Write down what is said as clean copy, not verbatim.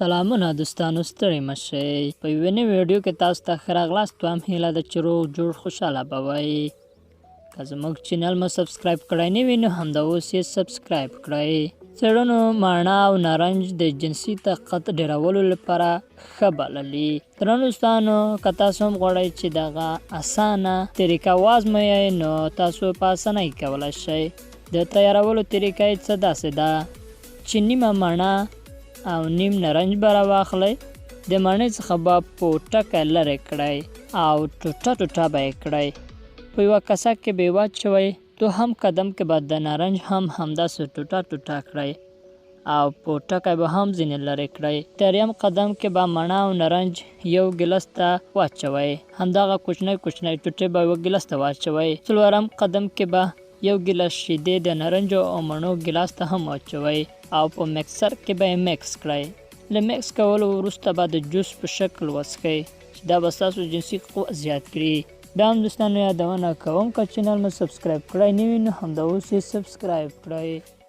سلامونه دوستانو، ستړي مشئ. په یوې نوې ویډیو کې تاسو ته ښه راغلاست. دوهم هیله ده چې روغ جوړ خوشحاله به وئ. که زموږ چینل مو سبسکرایب کړی نه وي نو همدا اوس یې سبسکرایب کړئ. څېړنو مڼه او نارنج د جنسي طاقت ډېرولو لپاره ښه بللي. درنو دوستانو، که تاسو هم غواړئ چې دغه اسانه طریقه وازمویئ نو تاسو په اسانۍ کولی شئ. د تیارولو طریقه یې څه داسې ده چې نیمه مڼه او نیم نارنج به راواخلئ. د مڼې څخه به پوټکی لرې کړئ او ټوټه ټوټه به یې کړئ. په یوه کاسه کې به یې واچوئ. دوهم قدم کې به د نارنج هم همداسې ټوټه ټوټه کړئ او پوټکی به هم ځینې لرې کړئ. دریم قدم کې به مڼه او نارنج یو ګیلاس ته واچوئ. همدغه کوچنۍ کوچنۍ ټوټې به یوه ګیلاس ته واچوئ. څلورم قدم کې به یو ګیلاس شیدې د نارنجو او مڼو ګیلاس ته هم واچوئ او په مکسر کې به یې مکس کړئ. له مکس کولو وروسته به د جوس په شکل وڅښئ چې دا به ستاسو جنسي قوت زیات کړي. دا هم دوستانو یادونه کوم که چینل مو سبسکرایب کړی نه وي نو همدا اوس یې سبسکرایب کړئ.